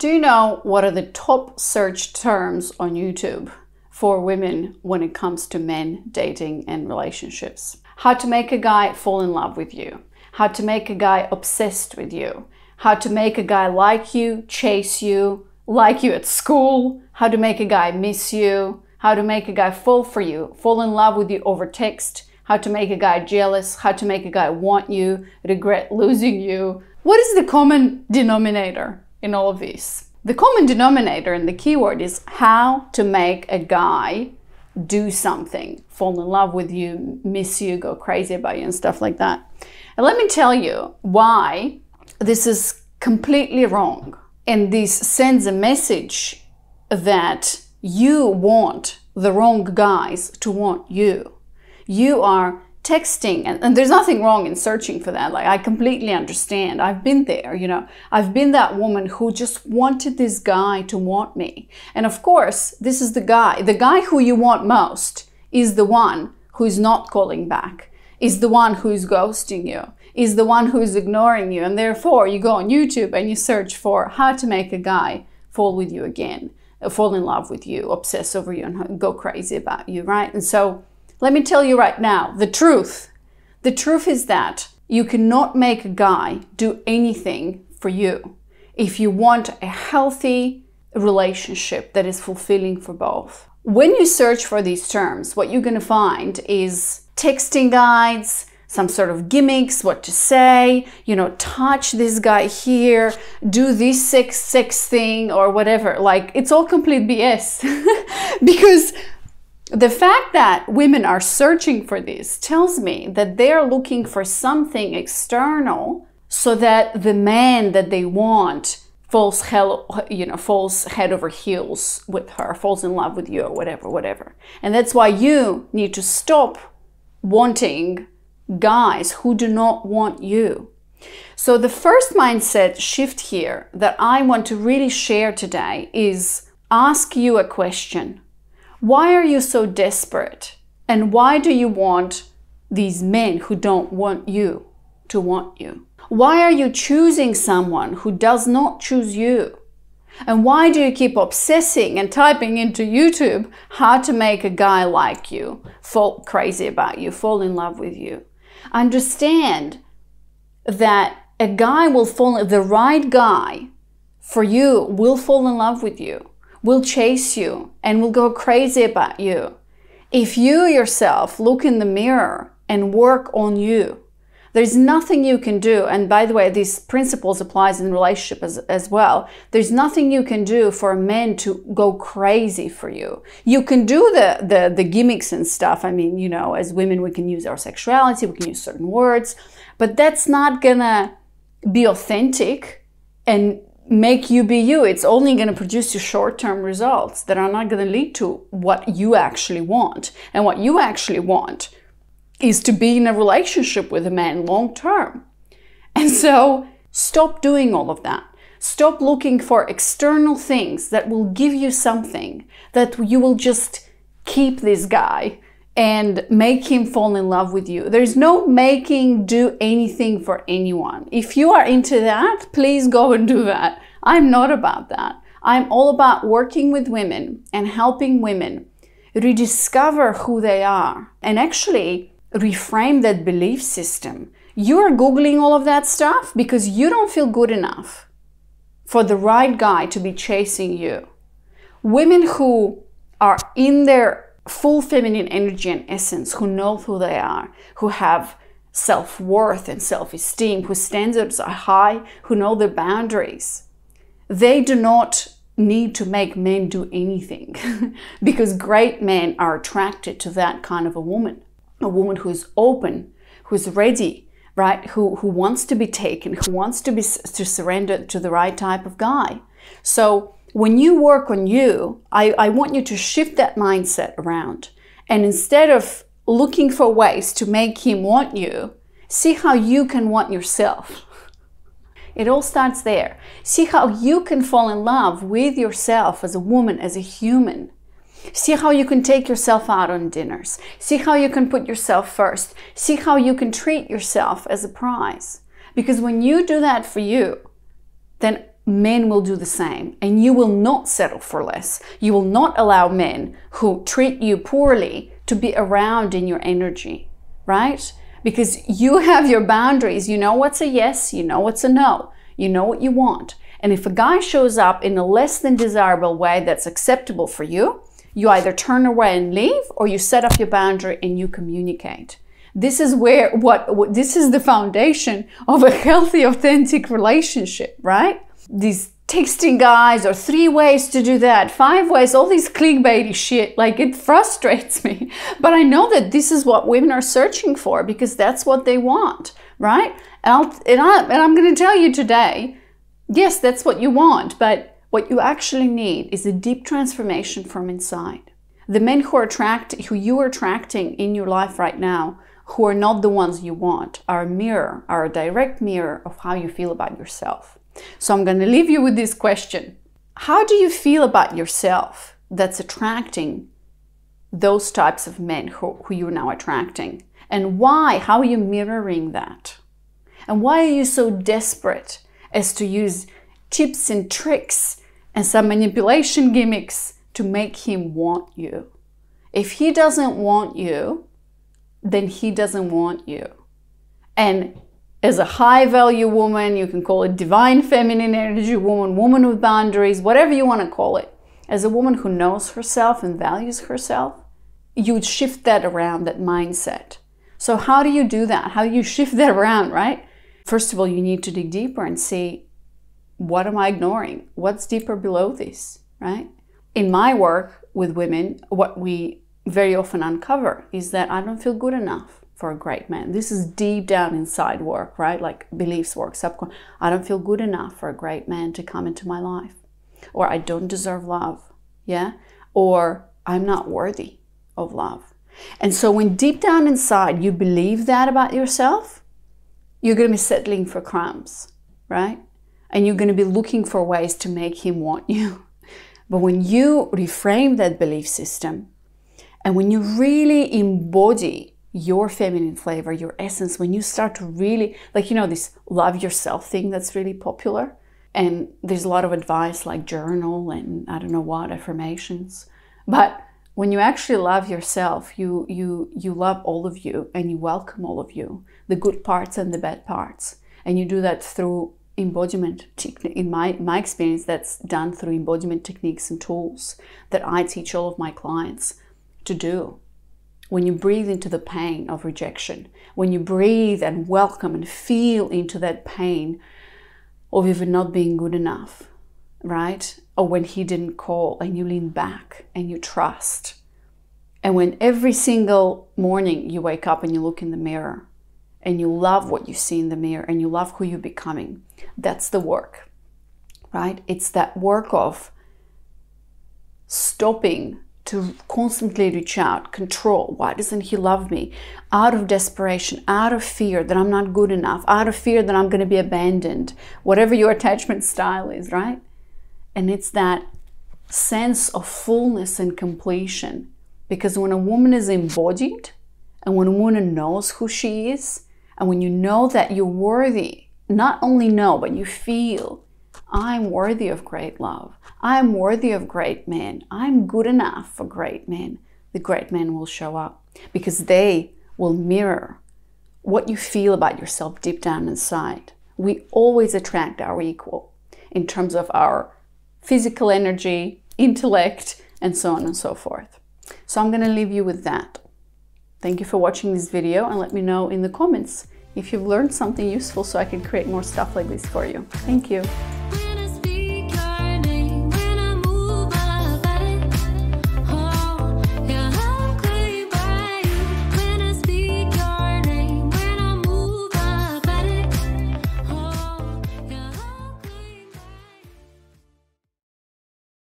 Do you know what are the top search terms on YouTube for women when it comes to men, dating, and relationships? How to make a guy fall in love with you. How to make a guy obsessed with you. How to make a guy like you, chase you, like you at school. How to make a guy miss you. How to make a guy fall for you, fall in love with you over text. How to make a guy jealous. How to make a guy want you, regret losing you. What is the common denominator in all of this? The common denominator and the keyword is how to make a guy do something, fall in love with you, miss you, go crazy about you and stuff like that. And let me tell you why this is completely wrong. And this sends a message that you want the wrong guys to want you. You are texting, and there's nothing wrong in searching for that. Like, I completely understand. I've been there, you know. I've been that woman who just wanted this guy to want me. And of course, this is the guy who you want most is the one who is not calling back, is the one who is ghosting you, is the one who is ignoring you. And therefore, you go on YouTube and you search for how to make a guy fall with you again, fall in love with you, obsess over you, and go crazy about you, right? And so, let me tell you right now, the truth. The truth is that you cannot make a guy do anything for you if you want a healthy relationship that is fulfilling for both. When you search for these terms, what you're going to find is texting guides, some sort of gimmicks, what to say, you know, touch this guy here, do this sex thing or whatever. Like, it's all complete BS. Because the fact that women are searching for this tells me that they're looking for something external so that the man that they want falls head over heels with her, falls in love with you or whatever. And that's why you need to stop wanting guys who do not want you. So the first mindset shift here that I want to really share today is ask you a question. Why are you so desperate? And why do you want these men who don't want you to want you? Why are you choosing someone who does not choose you? And why do you keep obsessing and typing into YouTube how to make a guy like you, fall crazy about you, fall in love with you? Understand that a guy will fall, the right guy for you will fall in love with you, will chase you, and will go crazy about you. If you yourself look in the mirror and work on you, there's nothing you can do. And by the way, these principles applies in relationship as well. There's nothing you can do for a man to go crazy for you. You can do the gimmicks and stuff. I mean, you know, as women, we can use our sexuality, we can use certain words, but that's not gonna be authentic and make you be you. It's only going to produce you short-term results that are not going to lead to what you actually want. And what you actually want is to be in a relationship with a man long-term. And so stop doing all of that. Stop looking for external things that will give you something, that you will just keep this guy and make him fall in love with you. There's no making do anything for anyone. If you are into that, please go and do that. I'm not about that. I'm all about working with women and helping women rediscover who they are and actually reframe that belief system. You are Googling all of that stuff because you don't feel good enough for the right guy to be chasing you. Women who are in their full feminine energy and essence, who know who they are, who have self-worth and self-esteem, whose standards are high, who know their boundaries. They do not need to make men do anything because great men are attracted to that kind of a woman who is open, who is ready, right? Who wants to be taken, who wants to surrender to the right type of guy. So when you work on you, I want you to shift that mindset around. And instead of looking for ways to make him want you, see how you can want yourself. It all starts there. See how you can fall in love with yourself as a woman, as a human. See how you can take yourself out on dinners. See how you can put yourself first. See how you can treat yourself as a prize. Because when you do that for you, then men will do the same, and you will not settle for less. You will not allow men who treat you poorly to be around in your energy, right? Because you have your boundaries. You know what's a yes, you know what's a no, you know what you want. And if a guy shows up in a less than desirable way that's acceptable for you, you either turn away and leave, or you set up your boundary and you communicate. This is where this is the foundation of a healthy, authentic relationship, right? These texting guys, or 3 ways to do that, 5 ways, all these clickbaity shit, like, it frustrates me. But I know that this is what women are searching for, because that's what they want, right? And I'm going to tell you today, yes, that's what you want, but what you actually need is a deep transformation from inside. The men who you are attracting in your life right now, who are not the ones you want, are a direct mirror of how you feel about yourself. So I'm going to leave you with this question. How do you feel about yourself that's attracting those types of men who you're now attracting? And why? How are you mirroring that? And why are you so desperate as to use tips and tricks and some manipulation gimmicks to make him want you? If he doesn't want you, then he doesn't want you. And as a high value woman, you can call it divine feminine energy woman, woman with boundaries, whatever you want to call it. As a woman who knows herself and values herself, you would shift that around, that mindset. So how do you do that? How do you shift that around, right? First of all, you need to dig deeper and see, what am I ignoring? What's deeper below this, right? In my work with women, what we very often uncover is that I don't feel good enough for a great man. This is deep down inside work, right? Like beliefs work, subconscious. I don't feel good enough for a great man to come into my life. Or I don't deserve love, yeah? Or I'm not worthy of love. And so when deep down inside you believe that about yourself, you're going to be settling for crumbs, right? And you're going to be looking for ways to make him want you. But when you reframe that belief system, and when you really embody your feminine flavor, your essence, when you start to really, like, you know, this love yourself thing that's really popular, and there's a lot of advice like journal and I don't know what, affirmations. But when you actually love yourself, you love all of you, and you welcome all of you, the good parts and the bad parts. And you do that through embodiment. In my experience, that's done through embodiment techniques and tools that I teach all of my clients to do. When you breathe into the pain of rejection, when you breathe and welcome and feel into that pain of even not being good enough, right? Or when he didn't call, and you lean back and you trust. And when every single morning you wake up and you look in the mirror and you love what you see in the mirror and you love who you're becoming, that's the work, right? It's that work of stopping to constantly reach out, control. Why doesn't he love me? Out of desperation, out of fear that I'm not good enough, out of fear that I'm going to be abandoned, whatever your attachment style is, right? And it's that sense of fullness and completion. Because when a woman is embodied, and when a woman knows who she is, and when you know that you're worthy, not only know, but you feel, I'm worthy of great love. I'm worthy of great men. I'm good enough for great men. The great men will show up because they will mirror what you feel about yourself deep down inside. We always attract our equal in terms of our physical energy, intellect, and so on and so forth. So I'm going to leave you with that. Thank you for watching this video, and let me know in the comments if you've learned something useful so I can create more stuff like this for you. Thank you.